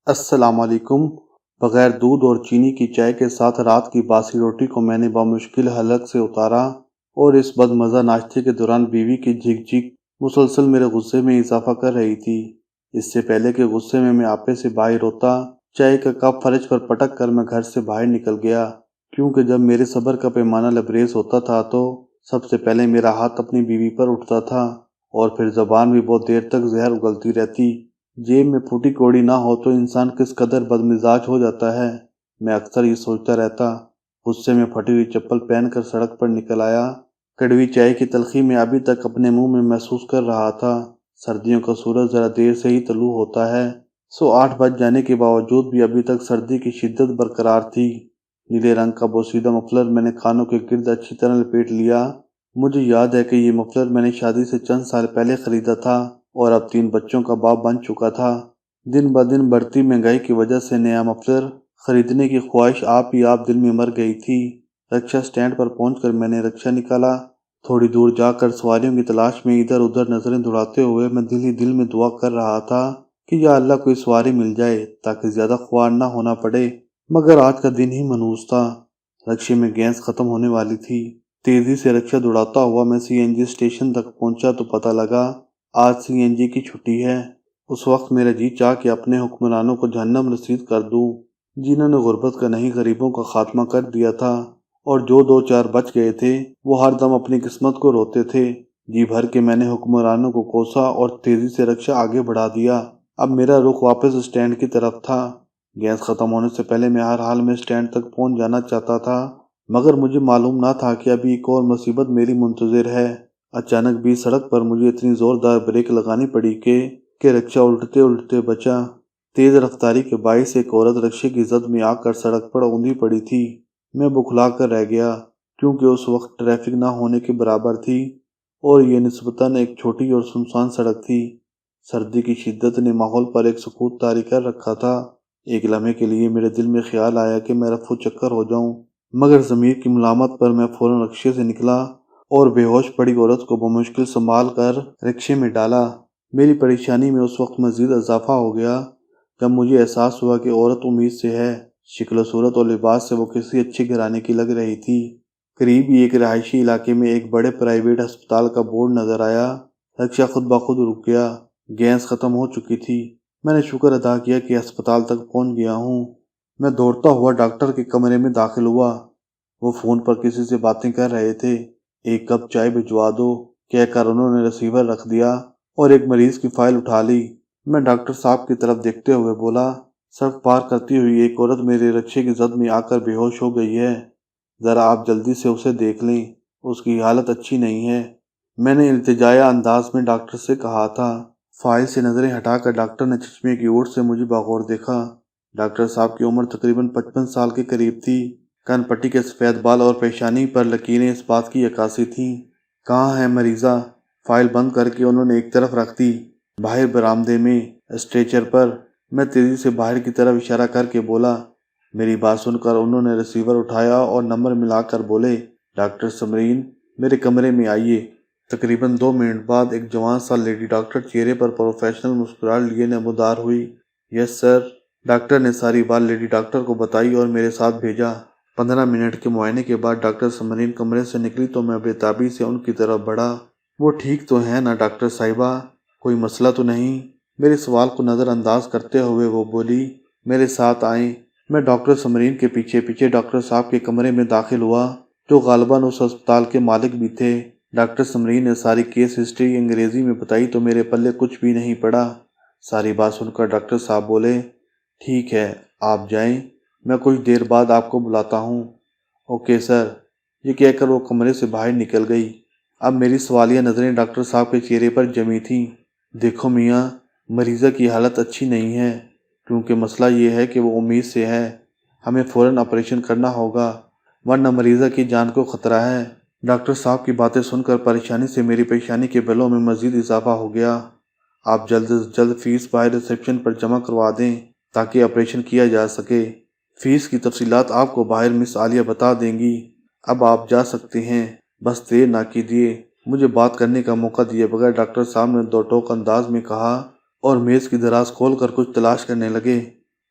السلام علیکم۔ بغیر دودھ اور چینی کی چائے کے ساتھ رات کی باسی روٹی کو میں نے بمشکل حلق سے اتارا اور اس بد مزہ ناشتے کے دوران بیوی کی جھک جھک مسلسل میرے غصے میں اضافہ کر رہی تھی۔ اس سے پہلے کہ غصے میں آپے سے باہر ہوتا، چائے کا کپ فرش پر پٹک کر میں گھر سے باہر نکل گیا، کیونکہ جب میرے صبر کا پیمانہ لبریز ہوتا تھا تو سب سے پہلے میرا ہاتھ اپنی بیوی پر اٹھتا تھا اور پھر زبان بھی بہت دیر تک زہر اگلتی رہتی۔ جیب میں پھوٹی کوڑی نہ ہو تو انسان کس قدر بدمزاج ہو جاتا ہے، میں اکثر یہ سوچتا رہتا۔ غصے میں پھٹی ہوئی چپل پہن کر سڑک پر نکل آیا۔ کڑوی چائے کی تلخی میں ابھی تک اپنے منہ میں محسوس کر رہا تھا۔ سردیوں کا سورج ذرا دیر سے ہی طلوع ہوتا ہے، 8 بج جانے کے باوجود بھی ابھی تک سردی کی شدت برقرار تھی۔ نیلے رنگ کا بوسیدہ مفلر میں نے کانوں کے گرد اچھی طرح لپیٹ لیا۔ مجھے یاد ہے کہ یہ مفلر میں نے شادی سے چند سال پہلے خریدا تھا اور اب 3 بچوں کا باپ بن چکا تھا۔ دن بدن بڑھتی مہنگائی کی وجہ سے نیا مفلر خریدنے کی خواہش آپ ہی آپ دل میں مر گئی تھی۔ رکشہ اسٹینڈ پر پہنچ کر میں نے رکشہ نکالا۔ تھوڑی دور جا کر سواریوں کی تلاش میں ادھر ادھر نظریں دوڑاتے ہوئے میں دل ہی دل میں دعا کر رہا تھا کہ یا اللہ کوئی سواری مل جائے تاکہ زیادہ خوار نہ ہونا پڑے، مگر آج کا دن ہی منحوس تھا۔ رکشے میں گیس ختم ہونے والی تھی۔ تیزی سے رکشہ دوڑاتا ہوا میں سی این جی اسٹیشن تک پہنچا تو پتہ لگا آج سی این جی کی چھٹی ہے۔ اس وقت میرا جی چاہ کہ اپنے حکمرانوں کو جہنم رسید کر دوں، جنہوں نے غربت کا نہیں غریبوں کا خاتمہ کر دیا تھا، اور جو 2-4 بچ گئے تھے وہ ہر دم اپنی قسمت کو روتے تھے۔ جی بھر کے میں نے حکمرانوں کو کوسا اور تیزی سے رکشہ آگے بڑھا دیا۔ اب میرا رخ واپس اسٹینڈ کی طرف تھا۔ گیس ختم ہونے سے پہلے میں ہر حال میں اسٹینڈ تک پہنچ جانا چاہتا تھا، مگر مجھے معلوم نہ تھا کہ ابھی ایک اور مصیبت میری منتظر ہے۔ اچانک بھی سڑک پر مجھے اتنی زوردار بریک لگانی پڑی کہ رکشہ الٹتے الٹتے بچا۔ تیز رفتاری کے باعث ایک عورت رکشے کی زد میں آ کر سڑک پر اوندھی پڑی تھی۔ میں بکھلا کر رہ گیا، کیونکہ اس وقت ٹریفک نہ ہونے کے برابر تھی اور یہ نسبتاً ایک چھوٹی اور سنسان سڑک تھی۔ سردی کی شدت نے ماحول پر ایک سکوت طاری کر رکھا تھا۔ ایک لمحے کے لیے میرے دل میں خیال آیا کہ میں رفو چکر ہو جاؤں، مگر ضمیر کی ملامت پر میں فوراً رکشے سے نکلا اور بے ہوش پڑی عورت کو بمشکل سنبھال کر رکشے میں ڈالا۔ میری پریشانی میں اس وقت مزید اضافہ ہو گیا جب مجھے احساس ہوا کہ عورت امید سے ہے۔ شکل و صورت اور لباس سے وہ کسی اچھے گھرانے کی لگ رہی تھی۔ قریب ہی ایک رہائشی علاقے میں ایک بڑے پرائیویٹ ہسپتال کا بورڈ نظر آیا۔ رکشہ خود بخود رک گیا۔ گیس ختم ہو چکی تھی۔ میں نے شکر ادا کیا کہ ہسپتال تک پہنچ گیا ہوں۔ میں دوڑتا ہوا ڈاکٹر کے کمرے میں داخل ہوا۔ وہ فون پر کسی سے باتیں کر رہے تھے۔ 1 کپ چائے بھجوا دو کہہ کر انہوں نے ریسیور رکھ دیا اور ایک مریض کی فائل اٹھا لی۔ میں ڈاکٹر صاحب کی طرف دیکھتے ہوئے بولا، سڑک پار کرتی ہوئی ایک عورت میرے رکشے کی زد میں آ کر بے ہوش ہو گئی ہے، ذرا آپ جلدی سے اسے دیکھ لیں، اس کی حالت اچھی نہیں ہے۔ میں نے التجائیہ انداز میں ڈاکٹر سے کہا تھا۔ فائل سے نظریں ہٹا کر ڈاکٹر نے چشمے کی اوٹ سے مجھے بغور دیکھا۔ ڈاکٹر صاحب کی عمر تقریباً 55 سال کے قریب تھی۔ کن پٹی کے سفید بال اور پیشانی پر لکیریں اس بات کی عکاسی تھیں۔ کہاں ہے مریضہ؟ فائل بند کر کے انہوں نے ایک طرف رکھ دی۔ باہر برآمدے میں اسٹریچر پر۔ میں تیزی سے باہر کی طرف اشارہ کر کے بولا۔ میری بات سن کر انہوں نے ریسیور اٹھایا اور نمبر ملا کر بولے، ڈاکٹر سمرین میرے کمرے میں آئیے۔ تقریباً 2 منٹ بعد ایک جوان سا لیڈی ڈاکٹر چہرے پر پروفیشنل مسکراہٹ لیے نمودار ہوئی۔ یس سر۔ ڈاکٹر نے ساری بات لیڈی ڈاکٹر کو بتائی اور میرے ساتھ بھیجا۔ 15 منٹ کے معائنے کے بعد ڈاکٹر سمرین کمرے سے نکلی تو میں بے تابی سے ان کی طرف بڑھا۔ وہ ٹھیک تو ہیں نا ڈاکٹر صاحبہ؟ کوئی مسئلہ تو نہیں؟ میرے سوال کو نظر انداز کرتے ہوئے وہ بولی، میرے ساتھ آئیں۔ میں ڈاکٹر سمرین کے پیچھے پیچھے ڈاکٹر صاحب کے کمرے میں داخل ہوا، جو غالباً اس ہسپتال کے مالک بھی تھے۔ ڈاکٹر سمرین نے ساری کیس ہسٹری انگریزی میں بتائی تو میرے پلے کچھ بھی نہیں پڑا۔ ساری بات سن کر ڈاکٹر صاحب بولے، ٹھیک ہے آپ جائیں، میں کچھ دیر بعد آپ کو بلاتا ہوں۔ Okay sir. یہ کہہ کر وہ کمرے سے باہر نکل گئی۔ اب میری سوالیہ نظریں ڈاکٹر صاحب کے چہرے پر جمی تھیں۔ دیکھو میاں، مریضہ کی حالت اچھی نہیں ہے، کیونکہ مسئلہ یہ ہے کہ وہ امید سے ہے۔ ہمیں فوراً آپریشن کرنا ہوگا، ورنہ مریضہ کی جان کو خطرہ ہے۔ ڈاکٹر صاحب کی باتیں سن کر پریشانی سے میری پیشانی کے بلوں میں مزید اضافہ ہو گیا۔ آپ جلد از جلد فیس باہر ریسیپشن پر جمع کروا دیں تاکہ آپریشن کیا جا سکے۔ فیس کی تفصیلات آپ کو باہر مس عالیہ بتا دیں گی۔ اب آپ جا سکتے ہیں، بس دیر نہ کیجیے۔ مجھے بات کرنے کا موقع دیے بغیر ڈاکٹر صاحب نے دو ٹوک انداز میں کہا اور میز کی دراز کھول کر کچھ تلاش کرنے لگے۔